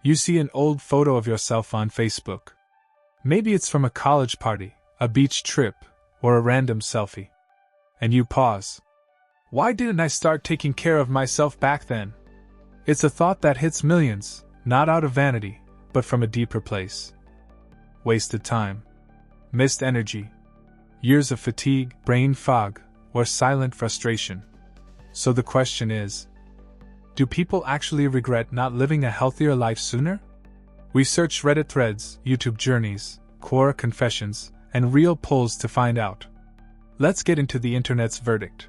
You see an old photo of yourself on Facebook. Maybe it's from a college party, a beach trip, or a random selfie. And you pause. Why didn't I start taking care of myself back then? It's a thought that hits millions, not out of vanity, but from a deeper place. Wasted time. Missed energy. Years of fatigue, brain fog, or silent frustration. So the question is, do people actually regret not living a healthier life sooner? We searched Reddit threads, YouTube journeys, Quora confessions, and real polls to find out. Let's get into the internet's verdict.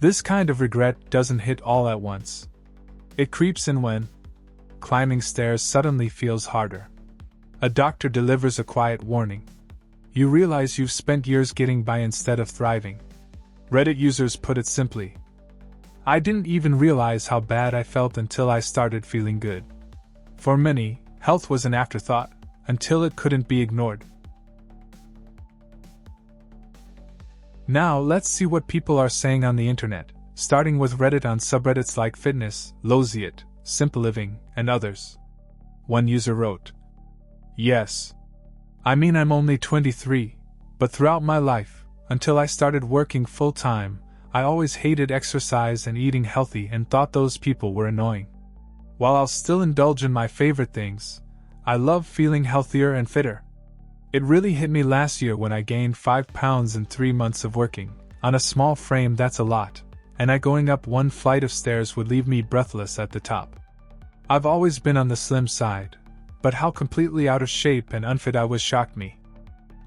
This kind of regret doesn't hit all at once. It creeps in when climbing stairs suddenly feels harder. A doctor delivers a quiet warning. You realize you've spent years getting by instead of thriving. Reddit users put it simply, I didn't even realize how bad I felt until I started feeling good. For many, health was an afterthought, until it couldn't be ignored. Now let's see what people are saying on the internet, starting with Reddit on subreddits like fitness, Losey It, Simple Living, and others. One user wrote, Yes. I mean, I'm only 23, but throughout my life, until I started working full-time, I always hated exercise and eating healthy and thought those people were annoying. While I'll still indulge in my favorite things, I love feeling healthier and fitter. It really hit me last year when I gained 5 pounds in 3 months of working. On a small frame, that's a lot, and going up one flight of stairs would leave me breathless at the top. I've always been on the slim side, but how completely out of shape and unfit I was shocked me.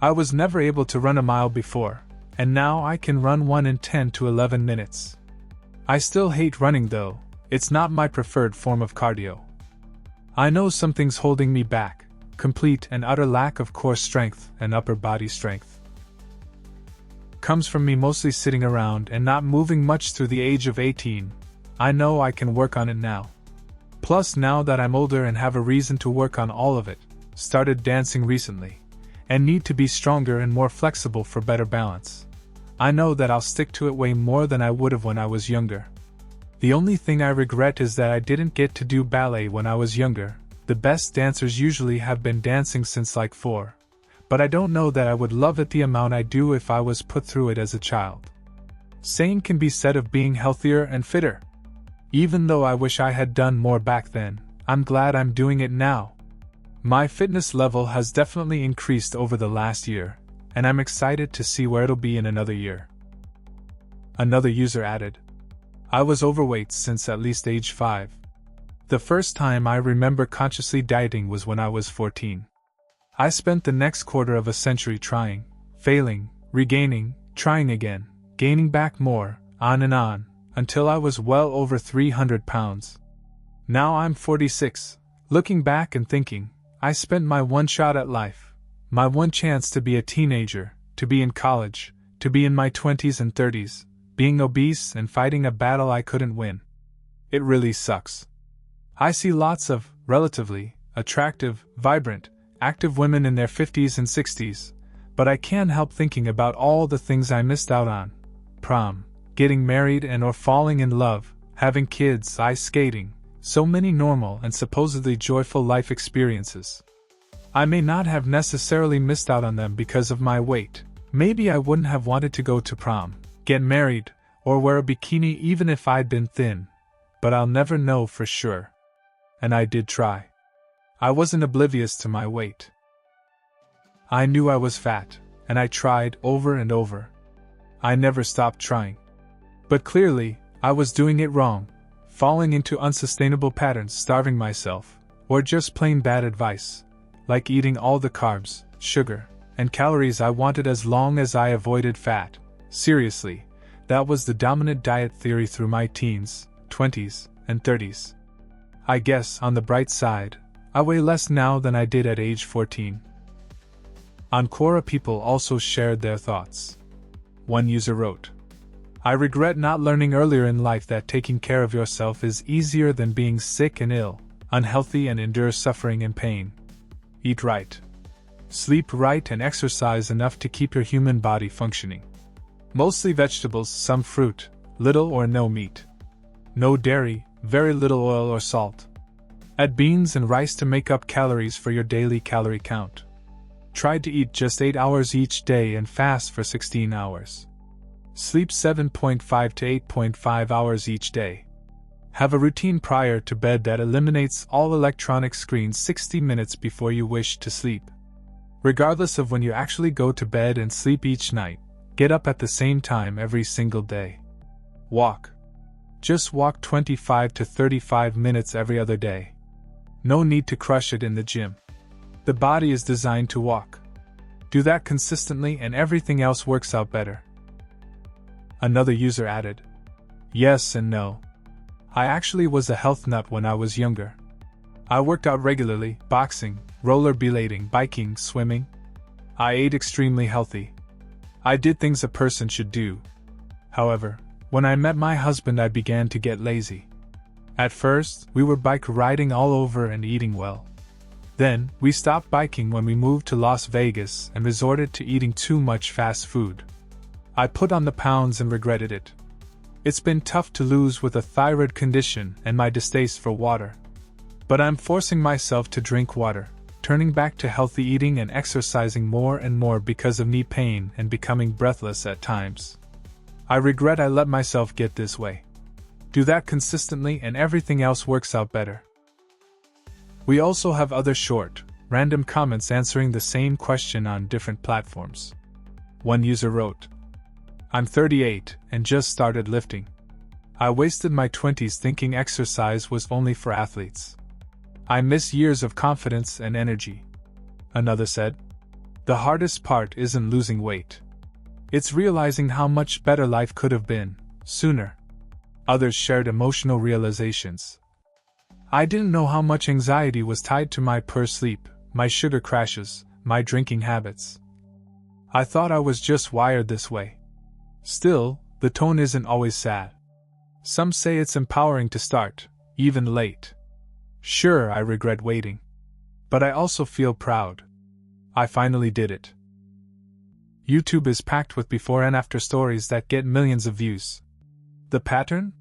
I was never able to run a mile before, and now I can run one in 10 to 11 minutes. I still hate running though, it's not my preferred form of cardio. I know something's holding me back, complete and utter lack of core strength and upper body strength. Comes from me mostly sitting around and not moving much through the age of 18. I know I can work on it now. Plus, now that I'm older and have a reason to work on all of it, started dancing recently, and need to be stronger and more flexible for better balance. I know that I'll stick to it way more than I would have when I was younger. The only thing I regret is that I didn't get to do ballet when I was younger. The best dancers usually have been dancing since like 4. But I don't know that I would love it the amount I do if I was put through it as a child. Same can be said of being healthier and fitter. Even though I wish I had done more back then, I'm glad I'm doing it now. My fitness level has definitely increased over the last year, and I'm excited to see where it'll be in another year. Another user added, I was overweight since at least age 5. The first time I remember consciously dieting was when I was 14. I spent the next quarter of a century trying, failing, regaining, trying again, gaining back more, on and on, until I was well over 300 pounds. Now I'm 46, looking back and thinking, I spent my one shot at life, my one chance to be a teenager, to be in college, to be in my 20s and 30s, being obese and fighting a battle I couldn't win. It really sucks. I see lots of, relatively, attractive, vibrant, active women in their 50s and 60s, but I can't help thinking about all the things I missed out on. Prom, getting married and or falling in love, having kids, ice skating, so many normal and supposedly joyful life experiences. I may not have necessarily missed out on them because of my weight. Maybe I wouldn't have wanted to go to prom, get married, or wear a bikini even if I'd been thin. But I'll never know for sure. And I did try. I wasn't oblivious to my weight. I knew I was fat, and I tried over and over. I never stopped trying. But clearly, I was doing it wrong, falling into unsustainable patterns, starving myself, or just plain bad advice, like eating all the carbs, sugar, and calories I wanted as long as I avoided fat. Seriously, that was the dominant diet theory through my teens, 20s, and 30s. I guess, on the bright side, I weigh less now than I did at age 14. On Quora, people also shared their thoughts. One user wrote, I regret not learning earlier in life that taking care of yourself is easier than being sick and ill, unhealthy and endure suffering and pain. Eat right. Sleep right and exercise enough to keep your human body functioning. Mostly vegetables, some fruit, little or no meat. No dairy, very little oil or salt. Add beans and rice to make up calories for your daily calorie count. Try to eat just 8 hours each day and fast for 16 hours. Sleep 7.5 to 8.5 hours each day. Have a routine prior to bed that eliminates all electronic screens 60 minutes before you wish to sleep. Regardless of when you actually go to bed and sleep each night, get up at the same time every single day. Walk. Just walk 25 to 35 minutes every other day. No need to crush it in the gym. The body is designed to walk. Do that consistently and everything else works out better. Another user added, yes and no. I actually was a health nut when I was younger. I worked out regularly, boxing, rollerblading, biking, swimming. I ate extremely healthy. I did things a person should do. However, when I met my husband, I began to get lazy. At first, we were bike riding all over and eating well. Then, we stopped biking when we moved to Las Vegas and resorted to eating too much fast food. I put on the pounds and regretted it. It's been tough to lose with a thyroid condition and my distaste for water. But I'm forcing myself to drink water, turning back to healthy eating and exercising more and more because of knee pain and becoming breathless at times. I regret I let myself get this way. Do that consistently and everything else works out better. We also have other short, random comments answering the same question on different platforms. One user wrote, I'm 38 and just started lifting. I wasted my 20s thinking exercise was only for athletes. I miss years of confidence and energy. Another said, the hardest part isn't losing weight. It's realizing how much better life could have been, sooner. Others shared emotional realizations. I didn't know how much anxiety was tied to my poor sleep, my sugar crashes, my drinking habits. I thought I was just wired this way. Still, the tone isn't always sad. Some say it's empowering to start, even late. Sure, I regret waiting. But I also feel proud. I finally did it. YouTube is packed with before and after stories that get millions of views. The pattern?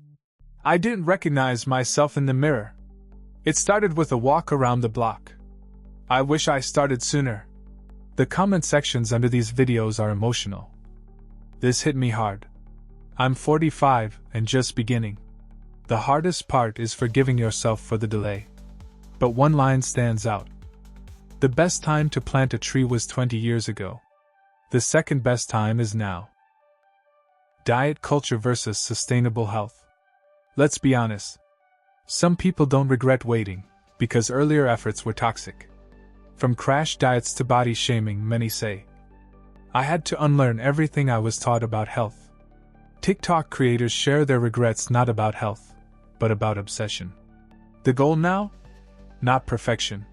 I didn't recognize myself in the mirror. It started with a walk around the block. I wish I started sooner. The comment sections under these videos are emotional. This hit me hard. I'm 45 and just beginning. The hardest part is forgiving yourself for the delay. But one line stands out. The best time to plant a tree was 20 years ago. The second best time is now. Diet culture versus sustainable health. Let's be honest. Some people don't regret waiting, because earlier efforts were toxic. From crash diets to body shaming, many say. I had to unlearn everything I was taught about health. TikTok creators share their regrets not about health, but about obsession. The goal now? Not perfection.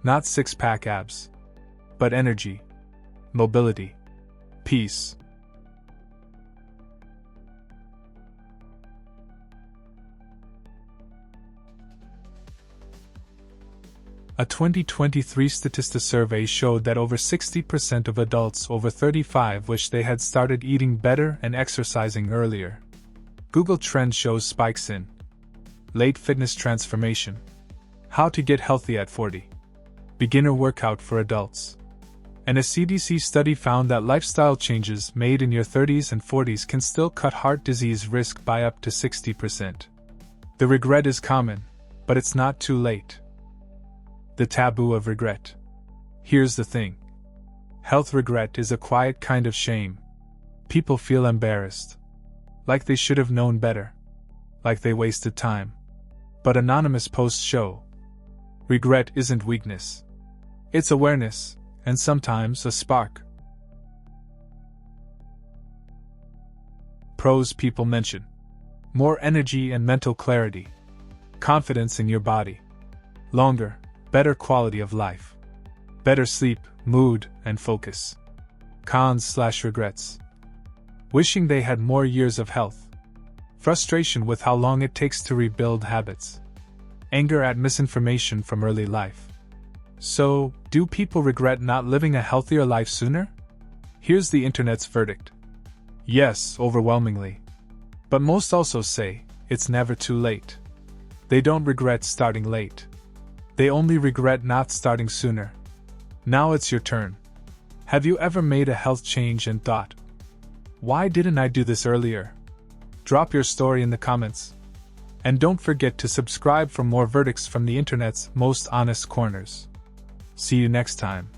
Not six-pack abs. But energy. Mobility. Peace. A 2023 Statista survey showed that over 60% of adults over 35 wish they had started eating better and exercising earlier. Google Trends shows spikes in late fitness transformation. How to get healthy at 40. Beginner workout for adults. And a CDC study found that lifestyle changes made in your 30s and 40s can still cut heart disease risk by up to 60%. The regret is common, but it's not too late. The taboo of regret. Here's the thing. Health regret is a quiet kind of shame. People feel embarrassed. Like they should have known better. Like they wasted time. But anonymous posts show. Regret isn't weakness. It's awareness, and sometimes a spark. Pros people mention. More energy and mental clarity. Confidence in your body. Longer, better quality of life. Better sleep, mood, and focus. Cons/regrets. Wishing they had more years of health. Frustration with how long it takes to rebuild habits. Anger at misinformation from early life. So, do people regret not living a healthier life sooner? Here's the internet's verdict. Yes, overwhelmingly. But most also say, it's never too late. They don't regret starting late. They only regret not starting sooner. Now it's your turn. Have you ever made a health change and thought, why didn't I do this earlier? Drop your story in the comments. And don't forget to subscribe for more verdicts from the internet's most honest corners. See you next time.